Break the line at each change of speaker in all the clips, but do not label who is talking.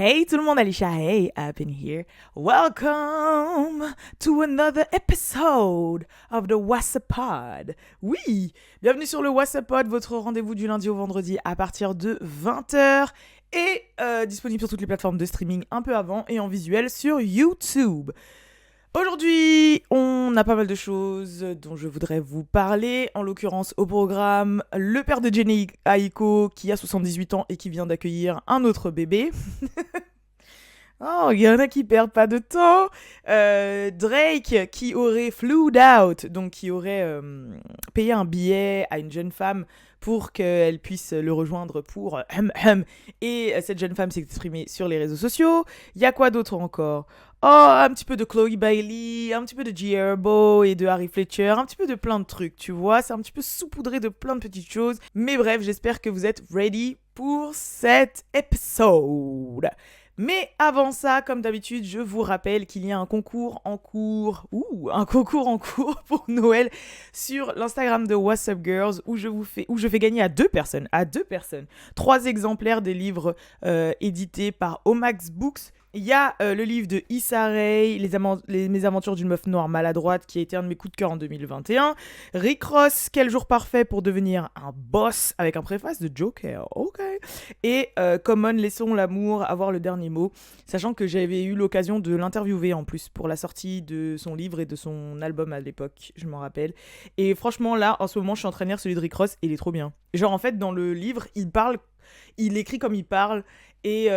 Hey tout le monde, Alicia, hey, up in here. Welcome to another episode of the WhatsApp Pod. Oui, bienvenue sur le WhatsApp Pod, votre rendez-vous du lundi au vendredi à partir de 20h et disponible sur toutes les plateformes de streaming un peu avant et en visuel sur YouTube. Aujourd'hui, on a pas mal de choses dont je voudrais vous parler. En l'occurrence, au programme, le père de Jenny Aiko qui a 78 ans et qui vient d'accueillir un autre bébé. Oh, il y en a qui perdent pas de temps. Drake qui aurait flew out, donc qui aurait payé un billet à une jeune femme pour qu'elle puisse le rejoindre pour et cette jeune femme s'est exprimée sur les réseaux sociaux. Il y a quoi d'autre encore? Oh, un petit peu de Chloe Bailey, un petit peu de G. Herbo et de Harry Fletcher, un petit peu de plein de trucs, tu vois. C'est un petit peu saupoudré de plein de petites choses. Mais bref, j'espère que vous êtes ready pour cet épisode. Mais avant ça, comme d'habitude, je vous rappelle qu'il y a un concours en cours, pour Noël sur l'Instagram de What's Up Girls où je fais gagner à deux personnes, 3 exemplaires des livres édités par Omax Books. Il y a le livre de Issa Rae, Mes aventures d'une meuf noire maladroite, qui a été un de mes coups de cœur en 2021. Rick Ross, Quel jour parfait pour devenir un boss, avec un préface de Joker, ok. Et Common, Laissons l'amour avoir le dernier mot, sachant que j'avais eu l'occasion de l'interviewer en plus pour la sortie de son livre et de son album à l'époque, je m'en rappelle. Et franchement là, en ce moment, je suis en train de lire celui de Rick Ross et il est trop bien. Genre en fait, dans le livre, il écrit comme il parle. Et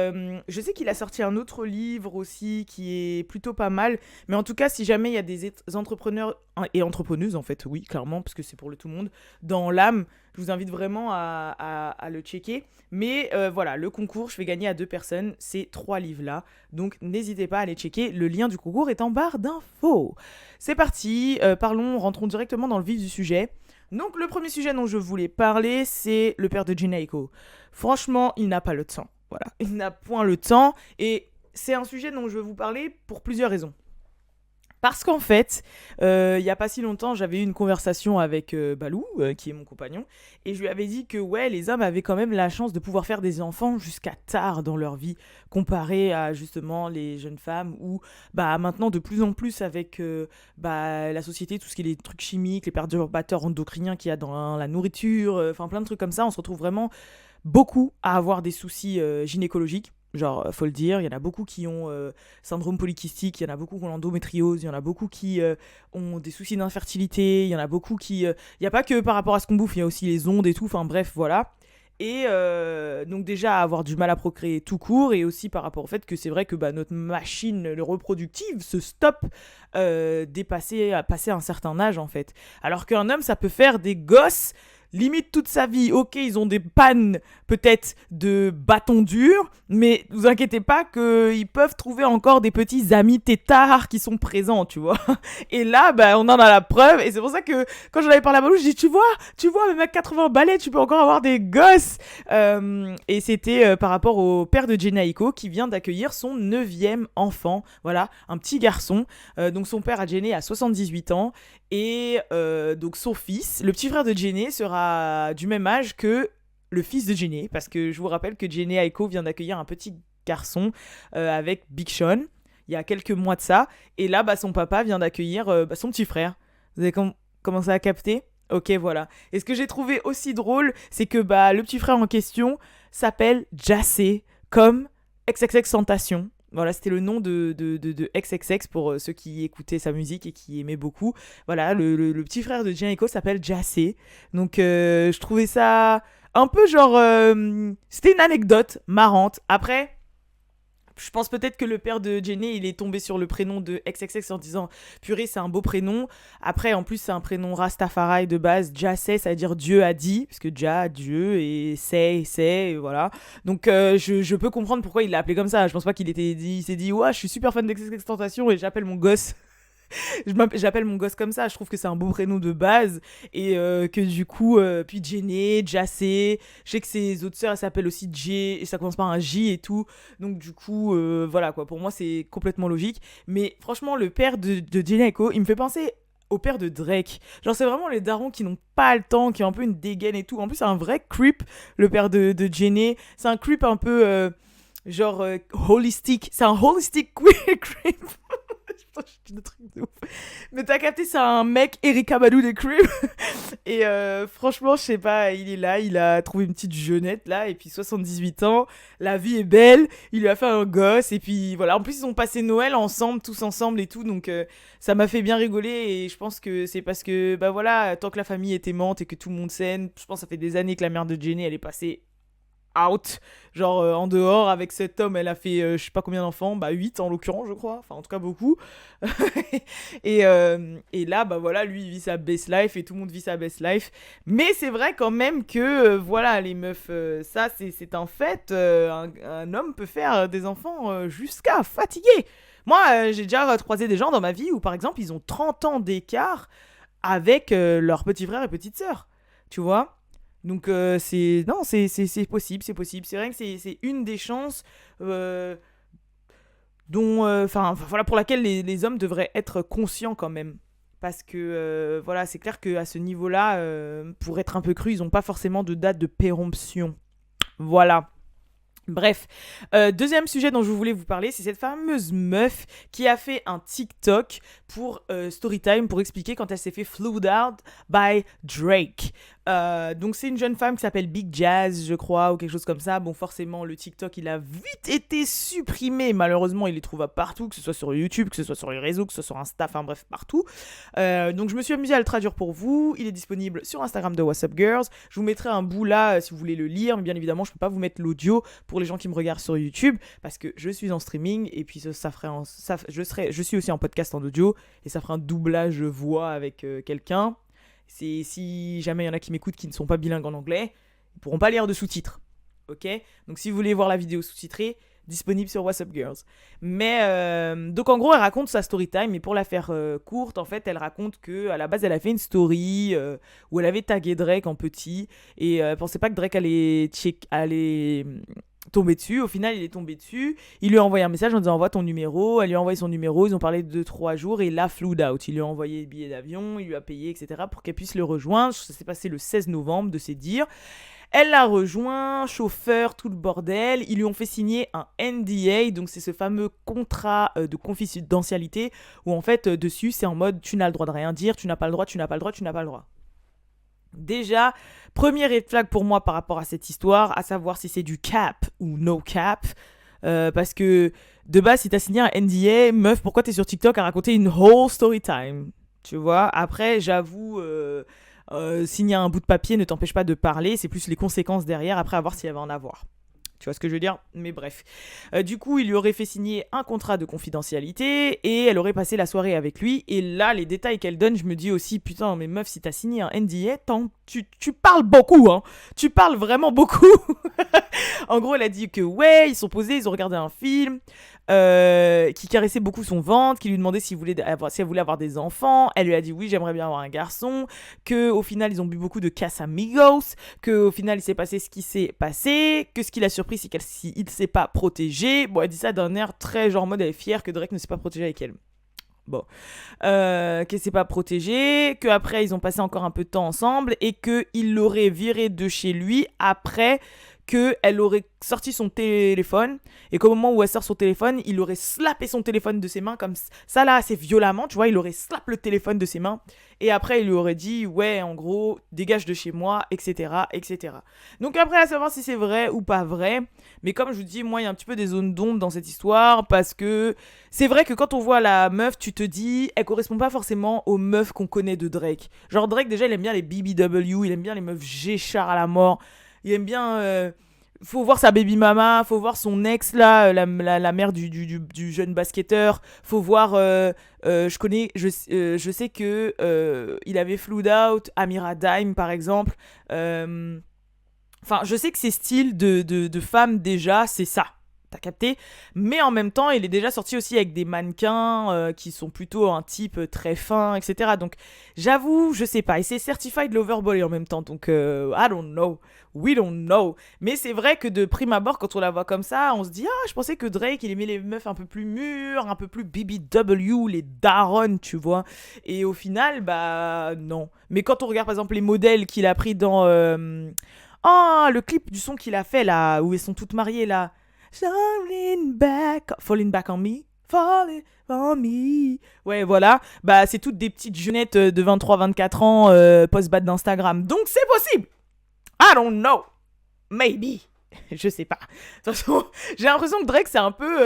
je sais qu'il a sorti un autre livre aussi qui est plutôt pas mal. Mais en tout cas, si jamais il y a des entrepreneurs et entrepreneuses, en fait, oui, clairement, parce que c'est pour le tout le monde, dans l'âme, je vous invite vraiment à le checker. Mais voilà, le concours, je vais gagner à 2 personnes ces 3 livres-là. Donc n'hésitez pas à aller checker. Le lien du concours est en barre d'infos. C'est parti, rentrons directement dans le vif du sujet. Donc le premier sujet dont je voulais parler, c'est le père de Jenny Aiko. Franchement, il n'a pas le temps. Voilà, il n'a point le temps et c'est un sujet dont je vais vous parler pour plusieurs raisons. Parce qu'en fait, il n'y a pas si longtemps, j'avais eu une conversation avec Balou, qui est mon compagnon, et je lui avais dit que ouais, les hommes avaient quand même la chance de pouvoir faire des enfants jusqu'à tard dans leur vie, comparé à justement les jeunes femmes, où maintenant de plus en plus avec la société, tout ce qui est les trucs chimiques, les perturbateurs endocriniens qu'il y a dans la nourriture, plein de trucs comme ça, on se retrouve vraiment beaucoup à avoir des soucis gynécologiques. Genre, faut le dire, il y en a beaucoup qui ont syndrome polykystique, il y en a beaucoup qui ont l'endométriose, il y en a beaucoup qui ont des soucis d'infertilité, il y en a beaucoup qui... Il n'y a pas que par rapport à ce qu'on bouffe, il y a aussi les ondes et tout, enfin bref, voilà. Et donc déjà avoir du mal à procréer tout court, et aussi par rapport au fait que c'est vrai que notre machine reproductive se stoppe passer un certain âge en fait. Alors qu'un homme, ça peut faire des gosses limite toute sa vie. Ok, ils ont des pannes peut-être de bâton dur, mais vous inquiétez pas qu'ils peuvent trouver encore des petits amis têtards qui sont présents, tu vois. Et là, on en a la preuve, et c'est pour ça que quand j'en avais parlé à Balou, je dis, tu vois, même à 80 balais, tu peux encore avoir des gosses. Et c'était par rapport au père de Jenny Aiko qui vient d'accueillir son 9e enfant, voilà, un petit garçon. Donc son père à Jenny a 78 ans, et donc son fils, le petit frère de Jenny, sera du même âge que le fils de Jenny, parce que je vous rappelle que Jenny Aiko vient d'accueillir un petit garçon avec Big Sean il y a quelques mois de ça, et là son papa vient d'accueillir son petit frère. Vous avez commencé à capter? Ok, voilà. Et ce que j'ai trouvé aussi drôle, c'est que le petit frère en question s'appelle Jassé, comme XXXTentacion. Voilà, c'était le nom de XXX pour ceux qui écoutaient sa musique et qui aimaient beaucoup. Voilà, le petit frère de Jenny Aiko s'appelle Jassé. Donc je trouvais ça un peu genre... c'était une anecdote marrante. Après, je pense peut-être que le père de Jenny, il est tombé sur le prénom de XXX en disant purée, c'est un beau prénom. Après, en plus, c'est un prénom Rastafari de base. Jassé, ça veut dire Dieu a dit, parce que Jah, Dieu, et c'est, et voilà. Donc, je peux comprendre pourquoi il l'a appelé comme ça. Je pense pas il s'est dit, ouais, je suis super fan d'XXXTentacion et j'appelle mon gosse j'appelle mon gosse comme ça. Je trouve que c'est un beau prénom de base, et que du coup puis Jenny, Jassé, je sais que ses autres sœurs elles s'appellent aussi J, et ça commence par un J et tout, donc du coup voilà quoi, pour moi c'est complètement logique. Mais franchement, le père de Jenny Aiko, il me fait penser au père de Drake. Genre, c'est vraiment les darons qui n'ont pas le temps, qui ont un peu une dégaine et tout. En plus, c'est un vrai creep, le père de Jenny. C'est un creep un peu genre holistic. C'est un holistic queer crib. Putain, je dis des trucs de ouf. Mais t'as capté, c'est un mec Erika Badu des cribs. Et franchement, je sais pas, il est là, il a trouvé une petite jeunette là, et puis 78 ans, la vie est belle, il lui a fait un gosse, et puis voilà. En plus, ils ont passé Noël ensemble, tous ensemble et tout, donc ça m'a fait bien rigoler, et je pense que c'est parce que, bah voilà, tant que la famille est aimante et que tout le monde s'aime, je pense que ça fait des années que la mère de Jenny, elle est passée out, genre en dehors avec cet homme, elle a fait je sais pas combien d'enfants, bah 8 en l'occurrence je crois, enfin en tout cas beaucoup. Et là bah voilà, lui il vit sa best life et tout le monde vit sa best life, mais c'est vrai quand même que voilà les meufs, ça c'est un fait, un homme peut faire des enfants jusqu'à fatiguer. Moi j'ai déjà croisé des gens dans ma vie où par exemple ils ont 30 ans d'écart avec leurs petits frères et petites sœurs, tu vois. Donc c'est non, c'est possible, c'est possible. C'est vrai que c'est une des chances dont enfin voilà pour laquelle les hommes devraient être conscients quand même. Parce que voilà, c'est clair qu'à ce niveau-là, pour être un peu cru, ils n'ont pas forcément de date de péremption. Voilà. Bref, deuxième sujet dont je voulais vous parler, c'est cette fameuse meuf qui a fait un TikTok pour Storytime pour expliquer quand elle s'est fait flued out by Drake. Donc c'est une jeune femme qui s'appelle Big Jazz, je crois, ou quelque chose comme ça. Bon, forcément, le TikTok, il a vite été supprimé. Malheureusement, il est trouvable partout, que ce soit sur YouTube, que ce soit sur les réseaux, que ce soit sur Insta, enfin bref, partout. Donc je me suis amusée à le traduire pour vous. Il est disponible sur Instagram de What's Up Girls. Je vous mettrai un bout là si vous voulez le lire, mais bien évidemment, je peux pas vous mettre l'audio pour les gens qui me regardent sur YouTube parce que je suis en streaming et puis je suis aussi en podcast en audio et ça fera un doublage voix avec quelqu'un. C'est si jamais il y en a qui m'écoutent qui ne sont pas bilingues en anglais, ils pourront pas lire de sous-titres. Ok ? Donc si vous voulez voir la vidéo sous-titrée, disponible sur What's Up Girls. Mais donc en gros, elle raconte sa story time, et pour la faire courte, en fait, elle raconte que à la base, elle a fait une story où elle avait tagué Drake en petit et elle pensait pas que Drake allait tomber dessus. Au final, il est tombé dessus. Il lui a envoyé un message en disant envoie ton numéro. Elle lui a envoyé son numéro. Ils ont parlé de 2-3 jours et il l'a flew out. Il lui a envoyé le billet d'avion, il lui a payé, etc. pour qu'elle puisse le rejoindre. Ça s'est passé le 16 novembre, de ses dires. Elle l'a rejoint, chauffeur, tout le bordel. Ils lui ont fait signer un NDA, donc c'est ce fameux contrat de confidentialité où en fait dessus c'est en mode tu n'as le droit de rien dire, tu n'as pas le droit, tu n'as pas le droit, tu n'as pas le droit. Déjà, premier red flag pour moi par rapport à cette histoire, à savoir si c'est du cap ou no cap. Parce que de base, si t'as signé un NDA, meuf, pourquoi t'es sur TikTok à raconter une whole story time? Tu vois, après, j'avoue, signer un bout de papier ne t'empêche pas de parler, c'est plus les conséquences derrière, après à voir s'il y avait en avoir. Tu vois ce que je veux dire? Mais bref. Du coup, il lui aurait fait signer un contrat de confidentialité et elle aurait passé la soirée avec lui. Et là, les détails qu'elle donne, je me dis aussi, putain, mais meuf, si t'as signé un NDA, tu parles beaucoup, hein. Tu parles vraiment beaucoup. En gros, elle a dit que ouais, ils sont posés, ils ont regardé un film qui caressait beaucoup son ventre, qui lui demandait si elle voulait avoir des enfants. Elle lui a dit oui, j'aimerais bien avoir un garçon. Que au final, ils ont bu beaucoup de Casamigos. Que au final, il s'est passé ce qui s'est passé. Que ce qui l'a surpris, c'est qu'il ne s'est pas protégé. Bon, elle dit ça d'un air très genre mode, elle est fière que Drake ne s'est pas protégé avec elle. Bon, qu'elle s'est pas protégée, qu'après ils ont passé encore un peu de temps ensemble et qu'il l'aurait virée de chez lui après qu'elle aurait sorti son téléphone et qu'au moment où elle sort son téléphone, il aurait slappé son téléphone de ses mains comme ça là assez violemment, tu vois, il aurait slappé le téléphone de ses mains et après il lui aurait dit ouais en gros dégage de chez moi, etc., etc. Donc après à savoir si c'est vrai ou pas vrai, mais comme je vous dis, moi il y a un petit peu des zones d'ombre dans cette histoire parce que c'est vrai que quand on voit la meuf, tu te dis elle correspond pas forcément aux meufs qu'on connaît de Drake. Genre Drake déjà il aime bien les BBW, il aime bien les meufs G-char à la mort. Il aime bien. Faut voir sa baby mama, faut voir son ex là, la mère du jeune basketteur. Faut voir. Je sais que il avait flew out Amira Dime par exemple. Enfin, je sais que ses styles de femme déjà, c'est ça. T'as capté? Mais en même temps, il est déjà sorti aussi avec des mannequins qui sont plutôt un type très fin, etc. Donc, j'avoue, je sais pas. Et c'est certified loverboy en même temps. Donc, I don't know. We don't know. Mais c'est vrai que de prime abord, quand on la voit comme ça, on se dit ah, je pensais que Drake, il aimait les meufs un peu plus mûres, un peu plus BBW, les darons, tu vois. Et au final, bah, non. Mais quand on regarde, par exemple, les modèles qu'il a pris dans... le clip du son qu'il a fait, là, où elles sont toutes mariées, là... Falling back on me. Falling on me. Ouais, voilà. Bah, c'est toutes des petites jeunettes de 23-24 ans post-bad d'Instagram. Donc, c'est possible. I don't know. Maybe. Je sais pas. De toute façon, j'ai l'impression que Drake, c'est un peu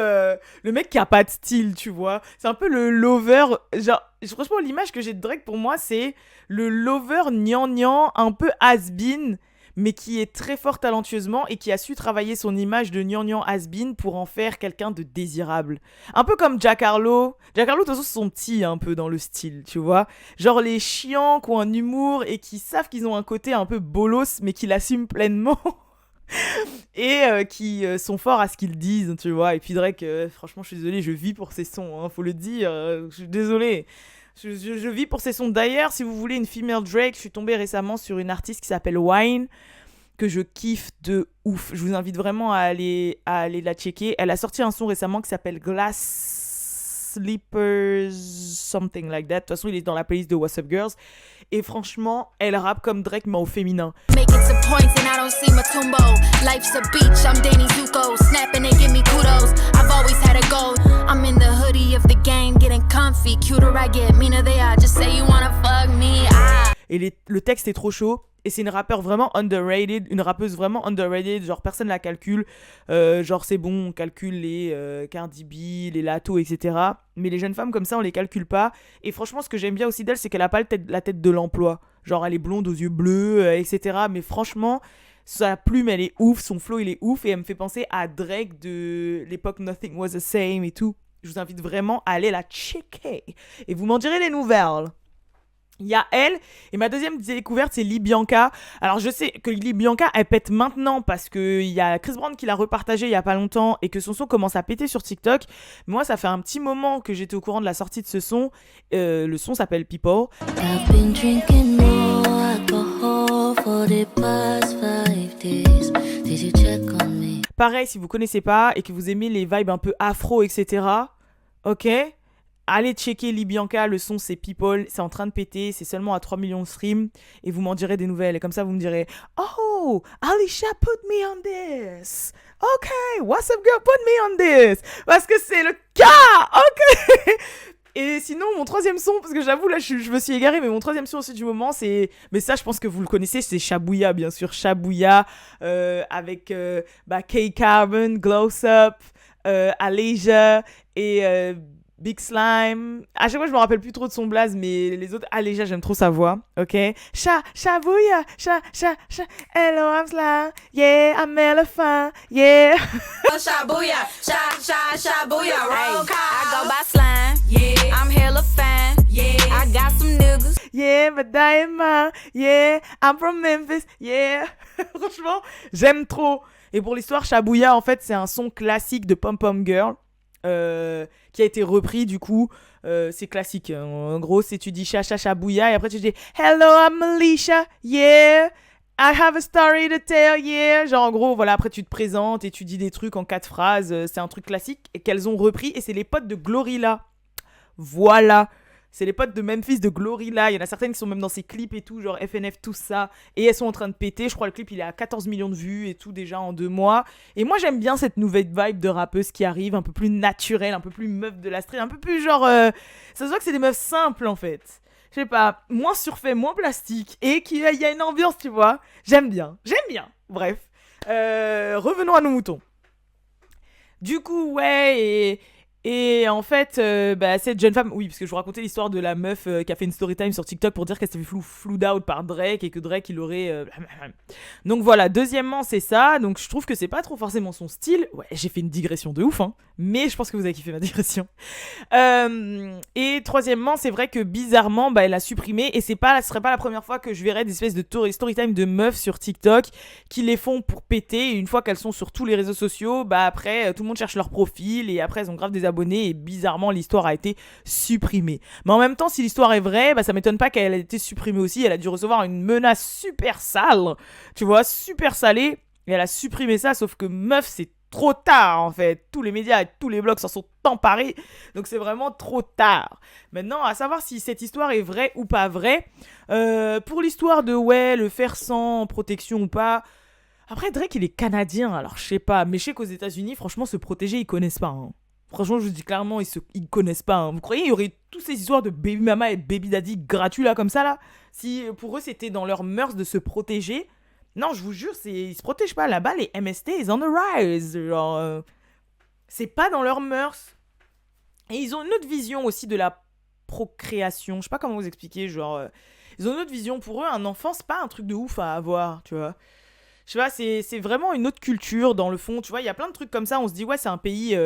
le mec qui a pas de style, tu vois. C'est un peu le lover. Genre, franchement, l'image que j'ai de Drake, pour moi, c'est le lover gnangnan, un peu has-been, mais qui est très fort talentueusement et qui a su travailler son image de gnangnan has-been pour en faire quelqu'un de désirable. Un peu comme Jack Harlow. Jack Harlow, de toute façon, sont petits un peu dans le style, tu vois. Genre les chiants qui ont un humour et qui savent qu'ils ont un côté un peu bolos, mais qui l'assument pleinement. Et qui sont forts à ce qu'ils disent, tu vois. Et puis Drake, franchement, je suis désolée, je vis pour ses sons, hein, faut le dire. Je suis désolée. Je vis pour ses sons. D'ailleurs, si vous voulez une female Drake, je suis tombée récemment sur une artiste qui s'appelle Wine, que je kiffe de ouf. Je vous invite vraiment à aller la checker. Elle a sorti un son récemment qui s'appelle Glass Sleepers, something like that. De toute façon, il est dans la playlist de What's Up Girls. Et franchement, elle rappe comme Drake, mais au féminin.
Making some points and I don't see Matumbo. Life's a beach, I'm Danny Zuko. Snapping and give me kudos. I've always had a goal. I'm in the hoodie of the game, getting comfy. Cuter I get, meaner they are. Just say you wanna fuck me.
Et le texte est trop chaud. Et c'est une rappeuse vraiment underrated, genre personne la calcule, genre c'est bon, on calcule les Cardi B, les Lato, etc. Mais les jeunes femmes comme ça, on les calcule pas. Et franchement, ce que j'aime bien aussi d'elle, c'est qu'elle a pas la tête de l'emploi. Genre elle est blonde aux yeux bleus, etc. Mais franchement, sa plume, elle est ouf, son flow, il est ouf. Et elle me fait penser à Drake de l'époque Nothing Was the Same et tout. Je vous invite vraiment à aller la checker. Et vous m'en direz les nouvelles. Il y a elle, et ma deuxième découverte, c'est Lee Bianca. Alors, je sais que Lee Bianca, elle pète maintenant parce qu'il y a Chris Brown qui l'a repartagé il y a pas longtemps et que son son commence à péter sur TikTok. Moi, ça fait un petit moment que j'étais au courant de la sortie de ce son. Le son s'appelle People.
I've been drinking more alcohol for the past 5 days. Did you check on me?
Pareil, si vous connaissez pas et que vous aimez les vibes un peu afro, etc. Ok ? Allez checker Lee Bianca, le son c'est People, c'est en train de péter, c'est seulement à 3 millions de streams et vous m'en direz des nouvelles. Et comme ça vous me direz « Oh, Alicia put me on this. Ok, what's up girl, put me on this. » Parce que c'est le cas, ok. Et sinon, mon troisième son, parce que j'avoue, là, je me suis égarée, mais mon troisième son aussi du moment, c'est... Mais ça, je pense que vous le connaissez, c'est Shabouya, bien sûr. Shabouya, avec K-Carbon, Gloss Up, Alicia et... Big Slime. À chaque fois, je me rappelle plus trop de son blaze, mais les autres. Ah, déjà, j'aime trop sa voix. Ok. Shabouya. Hello, I'm Slime. Yeah, I'm elephant. Yeah.
Shabouya. Shabouya. Roll call. I go by Slime. Yeah. I'm hella fan. Yeah. I got some niggas.
Yeah, but Diamond. Yeah. I'm from Memphis. Yeah. Franchement, j'aime trop. Et pour l'histoire, Shabouya, en fait, c'est un son classique de Pom Pom Girl. Qui a été repris du coup, c'est classique, en gros c'est tu dis Shabouya et après tu dis hello I'm Alicia, yeah I have a story to tell, yeah, genre en gros voilà, après tu te présentes et tu dis des trucs en 4 phrases, c'est un truc classique et qu'elles ont repris et c'est les potes de Glorilla, voilà. C'est les potes de Memphis de Glorilla. Il y en a certaines qui sont même dans ses clips et tout, genre FNF, tout ça. Et elles sont en train de péter. Je crois le clip, il est à 14 millions de vues et tout déjà en 2 mois. Et moi, j'aime bien cette nouvelle vibe de rappeuse qui arrive, un peu plus naturelle, un peu plus meuf de la street, un peu plus genre... Ça se voit que c'est des meufs simples, en fait. Je sais pas, moins surfait, moins plastique. Et qu'il y a une ambiance, tu vois. J'aime bien. Bref. Revenons à nos moutons. Du coup, ouais, et en fait, cette jeune femme, oui, parce que je vous racontais l'histoire de la meuf qui a fait une story time sur TikTok pour dire qu'elle s'est fait floued out par Drake et que Drake il aurait. Donc voilà, deuxièmement, c'est ça. Donc je trouve que c'est pas trop forcément son style. Ouais, j'ai fait une digression de ouf, hein. Mais je pense que vous avez kiffé ma digression. Et troisièmement, c'est vrai que bizarrement, elle a supprimé. Et ce serait pas la première fois que je verrais des espèces de story time de meufs sur TikTok qui les font pour péter. Et une fois qu'elles sont sur tous les réseaux sociaux, après, tout le monde cherche leur profil et après, elles ont grave des abonnés et bizarrement l'histoire a été supprimée. Mais en même temps, si l'histoire est vraie, ça m'étonne pas qu'elle ait été supprimée aussi. Elle a dû recevoir une menace super sale, tu vois, super salée, et elle a supprimé ça, sauf que meuf, c'est trop tard en fait. Tous les médias et tous les blogs s'en sont emparés, donc c'est vraiment trop tard. Maintenant, à savoir si cette histoire est vraie ou pas vraie. Pour l'histoire de le faire sans protection ou pas, Après, Drake, il est canadien, alors je sais pas. Mais je sais qu'aux États-Unis, franchement, se protéger, ils connaissent pas. Hein. Franchement, je vous dis clairement, ils connaissent pas. Hein. Vous croyez, il y aurait toutes ces histoires de baby mama et baby daddy gratuits là, comme ça, là? Si pour eux, c'était dans leurs mœurs de se protéger. Non, je vous jure, ils se protègent pas. Là-bas, les MST, ils on the rise. Genre, c'est pas dans leurs mœurs. Et ils ont une autre vision aussi de la procréation. Je sais pas comment vous expliquer. Genre, ils ont une autre vision. Pour eux, un enfant, c'est pas un truc de ouf à avoir, tu vois. Je sais pas, c'est vraiment une autre culture dans le fond, tu vois, il y a plein de trucs comme ça, on se dit ouais c'est un pays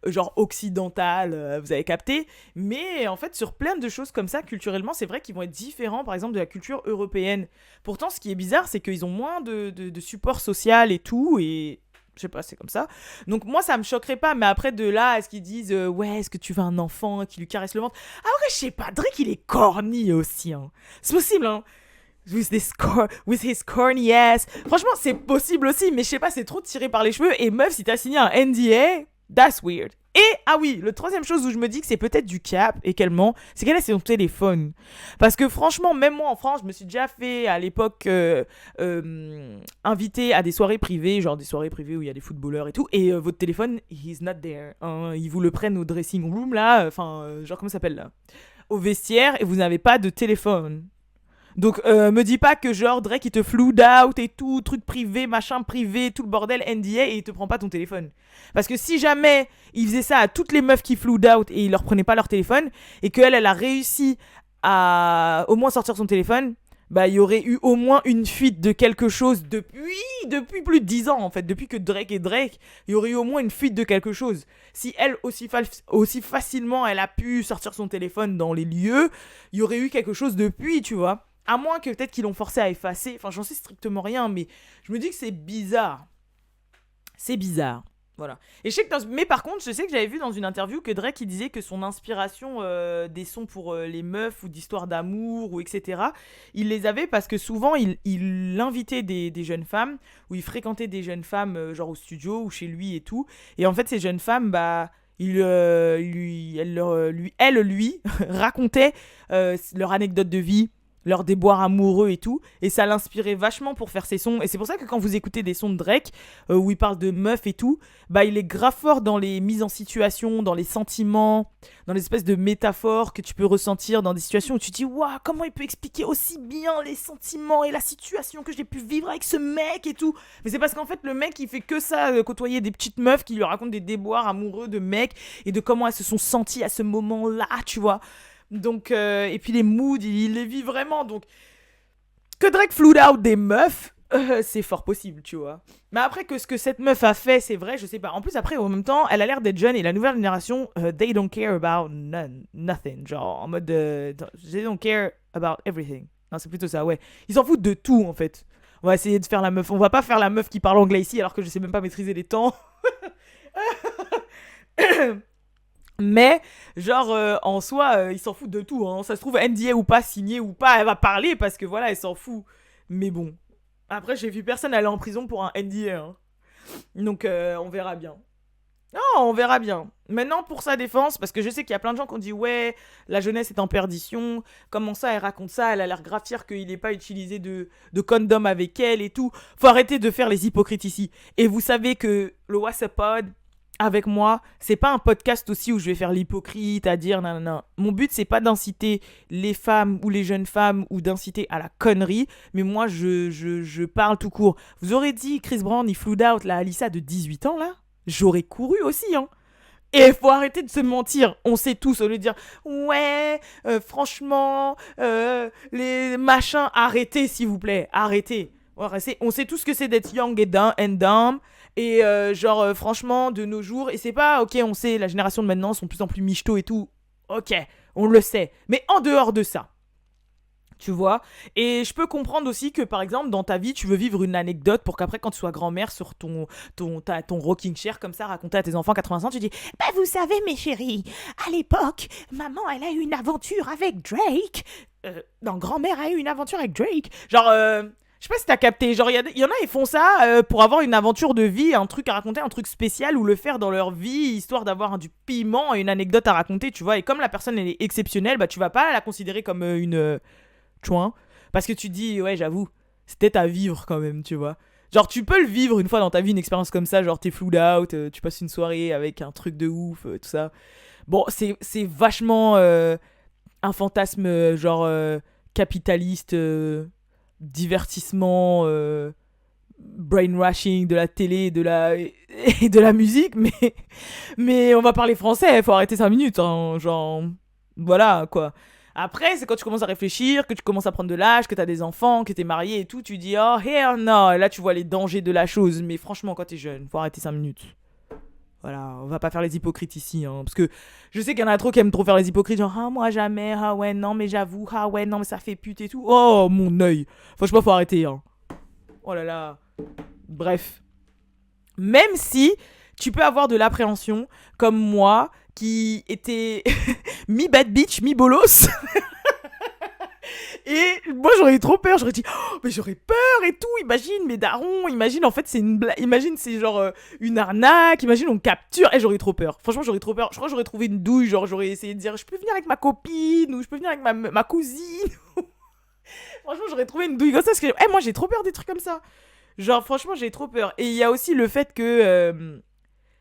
genre occidental, vous avez capté, mais en fait sur plein de choses comme ça, culturellement c'est vrai qu'ils vont être différents par exemple de la culture européenne. Pourtant ce qui est bizarre c'est qu'ils ont moins de support social et tout, et je sais pas, c'est comme ça. Donc moi ça me choquerait pas, mais après de là à ce qu'ils disent ouais est-ce que tu veux un enfant qui lui caresse le ventre, ah ouais je sais pas, Drake il est corny aussi, hein. C'est possible hein. With his corny ass. Franchement, c'est possible aussi, mais je sais pas, c'est trop tiré par les cheveux. Et meuf, si t'as signé un NDA, that's weird. Et, ah oui, le troisième chose où je me dis que c'est peut-être du cap et qu'elle ment, c'est qu'elle a son téléphone. Parce que franchement, même moi en France, je me suis déjà fait à l'époque inviter à des soirées privées, genre des soirées privées où il y a des footballeurs et tout. Et votre téléphone, he's not there. Hein, ils vous le prennent au dressing room là, genre comment ça s'appelle là, au vestiaire, et vous n'avez pas de téléphone. Donc, me dis pas que genre Drake il te flood out et tout, truc privé, machin privé, tout le bordel, NDA, et il te prend pas ton téléphone. Parce que si jamais il faisait ça à toutes les meufs qui flood out et il leur prenait pas leur téléphone, et qu'elle, elle a réussi à au moins sortir son téléphone, bah il y aurait eu au moins une fuite de quelque chose depuis plus de 10 ans en fait. Depuis que Drake est Drake, il y aurait eu au moins une fuite de quelque chose. Si elle, aussi facilement, elle a pu sortir son téléphone dans les lieux, il y aurait eu quelque chose depuis, tu vois. À moins que peut-être qu'ils l'ont forcé à effacer. Enfin, j'en sais strictement rien, mais je me dis que c'est bizarre. C'est bizarre. Voilà. Et je sais que mais par contre, je sais que j'avais vu dans une interview que Drake il disait que son inspiration des sons pour les meufs ou d'histoires d'amour ou etc. Il les avait parce que souvent il invitait des jeunes femmes ou il fréquentait des jeunes femmes genre au studio ou chez lui et tout. Et en fait, ces jeunes femmes, bah lui racontait leur anecdote de vie, leur déboire amoureux et tout, et ça l'inspirait vachement pour faire ses sons. Et c'est pour ça que quand vous écoutez des sons de Drake où il parle de meufs et tout, bah il est grave fort dans les mises en situation, dans les sentiments, dans les espèces de métaphores que tu peux ressentir dans des situations où tu te dis waouh, comment il peut expliquer aussi bien les sentiments et la situation que j'ai pu vivre avec ce mec et tout. Mais c'est parce qu'en fait le mec il fait que ça, côtoyer des petites meufs qui lui racontent des déboires amoureux de mecs et de comment elles se sont senties à ce moment-là, tu vois. Donc, et puis les moods, il les vit vraiment. Donc, que Drake flood out des meufs, c'est fort possible, tu vois. Mais après, que ce que cette meuf a fait, c'est vrai, je sais pas. En plus, après, en même temps, elle a l'air d'être jeune et la nouvelle génération, they don't care about nothing. Genre, en mode, they don't care about everything. Non, c'est plutôt ça, ouais. Ils s'en foutent de tout, en fait. On va essayer de faire la meuf. On va pas faire la meuf qui parle anglais ici alors que je sais même pas maîtriser les temps. Mais, genre, en soi, ils s'en foutent de tout. Hein. Ça se trouve, NDA ou pas, signé ou pas, elle va parler parce que voilà, elle s'en fout. Mais bon. Après, j'ai vu personne aller en prison pour un NDA. Hein. Donc, on verra bien. Non, on verra bien. Maintenant, pour sa défense, parce que je sais qu'il y a plein de gens qui ont dit ouais, la jeunesse est en perdition. Comment ça, elle raconte ça? Elle a l'air grave fière qu'il n'ait pas utilisé de condom avec elle et tout. Faut arrêter de faire les hypocrites ici. Et vous savez que le What's Up Pod, avec moi, c'est pas un podcast aussi où je vais faire l'hypocrite à dire non. Mon but, c'est pas d'inciter les femmes ou les jeunes femmes ou d'inciter à la connerie, mais moi, je parle tout court. Vous aurez dit Chris Brown, il flood out la Alyssa de 18 ans, là? J'aurais couru aussi, hein. Et il faut arrêter de se mentir. On sait tous, au lieu de dire ouais, franchement, les machins, arrêtez s'il vous plaît, arrêtez. On sait tous ce que c'est d'être young and dumb. Et genre, franchement, de nos jours, et c'est pas, ok, on sait, la génération de maintenant sont de plus en plus michto et tout. Ok, on le sait. Mais en dehors de ça, tu vois. Et je peux comprendre aussi que, par exemple, dans ta vie, tu veux vivre une anecdote pour qu'après, quand tu sois grand-mère sur ton rocking chair, comme ça, raconter à tes enfants 80 ans, tu dis bah, vous savez, mes chéris, à l'époque, maman, elle a eu une aventure avec Drake. Non, grand-mère a eu une aventure avec Drake. Genre, je sais pas si t'as capté. Genre, il y en a, ils font ça pour avoir une aventure de vie, un truc à raconter, un truc spécial ou le faire dans leur vie, histoire d'avoir du piment et une anecdote à raconter, tu vois. Et comme la personne, elle est exceptionnelle, bah, tu vas pas la considérer comme une chouin. Parce que tu te dis, ouais, j'avoue, c'est peut-être à vivre quand même, tu vois. Genre, tu peux le vivre une fois dans ta vie, une expérience comme ça. Genre, t'es flued out, tu passes une soirée avec un truc de ouf, tout ça. Bon, c'est vachement un fantasme, capitaliste, divertissement, brainwashing de la télé et de la musique. Mais on va parler français, faut arrêter 5 minutes. Hein, genre, voilà, quoi. Après, c'est quand tu commences à réfléchir, que tu commences à prendre de l'âge, que t'as des enfants, que t'es marié et tout, tu dis oh hell no, et là tu vois les dangers de la chose. Mais franchement, quand t'es jeune, faut arrêter 5 minutes. Voilà, on va pas faire les hypocrites ici, hein, parce que je sais qu'il y en a trop qui aiment trop faire les hypocrites, genre ah moi jamais, ah ouais non mais j'avoue, ah ouais non mais ça fait pute et tout. Oh mon œil, franchement faut arrêter. Hein. Oh là là. Bref, même si tu peux avoir de l'appréhension, comme moi, qui était mi-bad bitch, mi-bolos. Et moi j'aurais eu trop peur, j'aurais dit oh, mais j'aurais peur et tout, imagine mes darons, imagine en fait c'est une blague, imagine c'est genre une arnaque, imagine on capture, et j'aurais eu trop peur, franchement j'aurais eu trop peur, je crois que j'aurais trouvé une douille, genre j'aurais essayé de dire je peux venir avec ma copine, ou je peux venir avec ma cousine, franchement j'aurais trouvé une douille comme ça, parce que moi j'ai trop peur des trucs comme ça, genre franchement j'ai trop peur, et il y a aussi le fait que...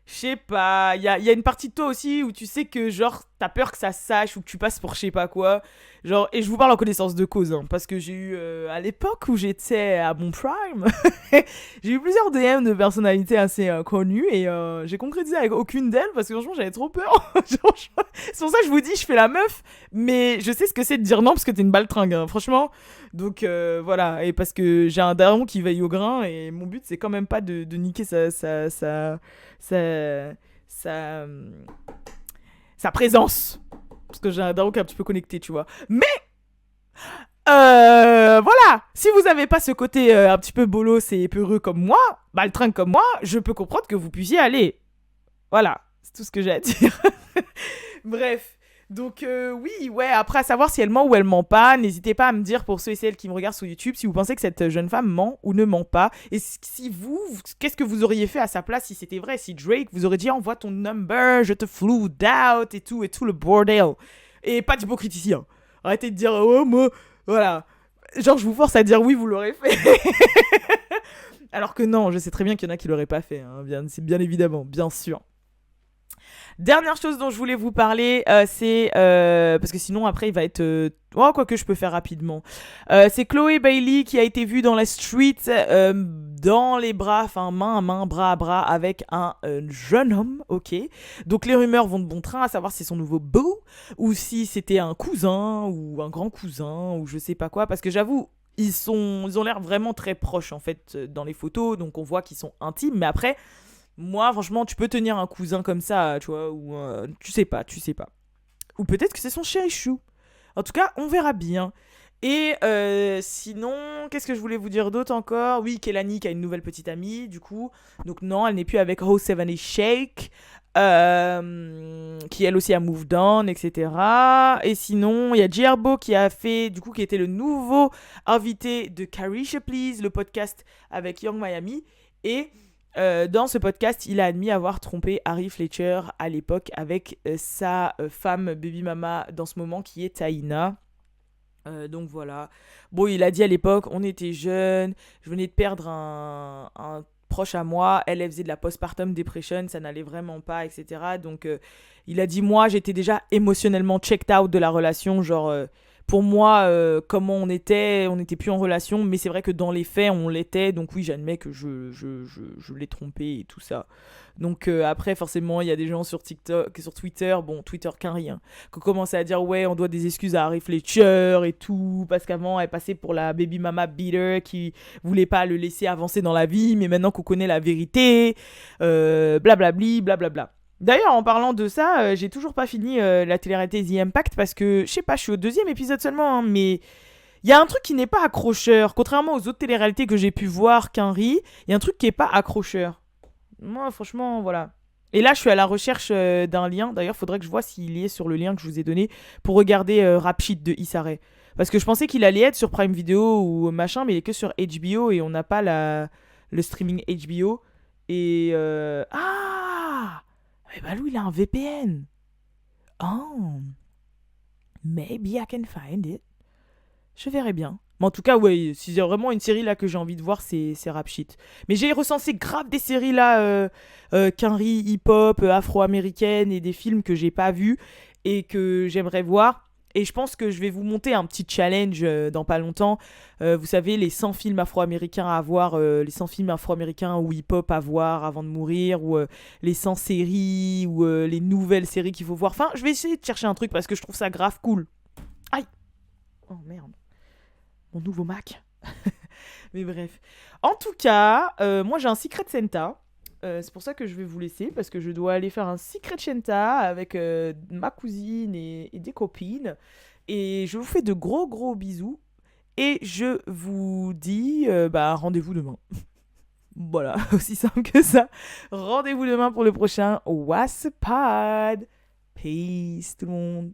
je sais pas, il y a une partie de toi aussi où tu sais que genre t'as peur que ça se sache ou que tu passes pour je sais pas quoi. Genre, et je vous parle en connaissance de cause, hein, parce que j'ai eu, à l'époque où j'étais à mon prime, j'ai eu plusieurs DM de personnalités assez connues et j'ai concrétisé avec aucune d'elles parce que franchement j'avais trop peur. Genre, c'est pour ça que je vous dis, je fais la meuf, mais je sais ce que c'est de dire non parce que t'es une baltringue, hein, franchement. Donc voilà, et parce que j'ai un daron qui veille au grain et mon but c'est quand même pas de niquer sa présence. Parce que j'ai un daron qui est un petit peu connecté, tu vois. Mais, voilà. Si vous avez pas ce côté un petit peu bolos et peureux comme moi, baltringue comme moi, je peux comprendre que vous puissiez aller. Voilà. C'est tout ce que j'ai à dire. Bref. Donc oui, ouais, après à savoir si elle ment ou elle ment pas, n'hésitez pas à me dire pour ceux et celles qui me regardent sur YouTube si vous pensez que cette jeune femme ment ou ne ment pas. Et si vous, qu'est-ce que vous auriez fait à sa place si c'était vrai, si Drake vous aurait dit envoie ton number, je te flew out et tout le bordel. Et pas d'hypocrite ici, hein. Arrêtez de dire oh moi, voilà. Genre je vous force à dire oui, vous l'aurez fait. Alors que non, je sais très bien qu'il y en a qui l'auraient pas fait, hein. C'est bien évidemment, bien sûr. Dernière chose dont je voulais vous parler, c'est... parce que sinon, après, il va être... oh, quoi que je peux faire rapidement. C'est Chloé Bailey qui a été vue dans la street, dans les bras, enfin, main à main, bras à bras, avec un jeune homme, ok. Donc, les rumeurs vont de bon train, à savoir si c'est son nouveau beau, ou si c'était un cousin, ou un grand cousin, ou je sais pas quoi. Parce que j'avoue, ils ont l'air vraiment très proches, en fait, dans les photos. Donc, on voit qu'ils sont intimes, mais après... Moi, franchement, tu peux tenir un cousin comme ça, tu vois, ou tu sais pas. Ou peut-être que c'est son chéri chou. En tout cas, on verra bien. Et sinon, qu'est-ce que je voulais vous dire d'autre encore ? Oui, Kelani qui a une nouvelle petite amie, du coup. Donc non, elle n'est plus avec Ho 70 Shake, qui elle aussi a moved on, etc. Et sinon, il y a Gierbo qui a fait, du coup, qui était le nouveau invité de Carisha Please, le podcast avec Young Miami. Et... dans ce podcast, il a admis avoir trompé Harry Fletcher à l'époque avec sa femme baby mama dans ce moment qui est Taïna. Donc voilà. Bon, il a dit à l'époque, on était jeunes, je venais de perdre un proche à moi, elle faisait de la postpartum depression, ça n'allait vraiment pas, etc. Donc il a dit, moi j'étais déjà émotionnellement checked out de la relation, genre... pour moi, comment on n'était plus en relation, mais c'est vrai que dans les faits, on l'était. Donc oui, j'admets que je l'ai trompé et tout ça. Donc après, forcément, il y a des gens sur TikTok, sur Twitter, bon, Twitter qu'un rien, qui ont commencé à dire ouais, on doit des excuses à Harry Fletcher et tout, parce qu'avant, elle passait pour la baby mama beater qui voulait pas le laisser avancer dans la vie, mais maintenant qu'on connaît la vérité, blablabli, blablabla. D'ailleurs, en parlant de ça, j'ai toujours pas fini la télé-réalité The Impact parce que, je sais pas, je suis au 2e épisode seulement, hein, mais il y a un truc qui n'est pas accrocheur. Contrairement aux autres télé-réalités que j'ai pu voir qu'Henry, il y a un truc qui est pas accrocheur. Moi, franchement, voilà. Et là, je suis à la recherche d'un lien. D'ailleurs, faudrait que je vois s'il y est sur le lien que je vous ai donné pour regarder Rap Sheet de Issa Rae. Parce que je pensais qu'il allait être sur Prime Video ou machin, mais il est que sur HBO et on n'a pas le streaming HBO. Et... Ah! Eh ben lui, il a un VPN. Oh. Maybe I can find it. Je verrai bien. Mais en tout cas, ouais, si j'ai vraiment une série là que j'ai envie de voir, c'est Rap Shit. Mais j'ai recensé grave des séries là, Quinry, hip-hop, afro-américaine et des films que j'ai pas vus et que j'aimerais voir. Et je pense que je vais vous monter un petit challenge dans pas longtemps. Vous savez, les 100 films afro-américains à voir, les 100 films afro-américains ou hip-hop à voir avant de mourir, ou les 100 séries, ou les nouvelles séries qu'il faut voir. Enfin, je vais essayer de chercher un truc parce que je trouve ça grave cool. Aïe! Oh merde. Mon nouveau Mac. Mais bref. En tout cas, moi j'ai un Secret Santa. C'est pour ça que je vais vous laisser parce que je dois aller faire un Secret Santa avec ma cousine et des copines. Et je vous fais de gros gros bisous. Et je vous dis rendez-vous demain. Voilà, aussi simple que ça. Rendez-vous demain pour le prochain What's Pod. Peace tout le monde.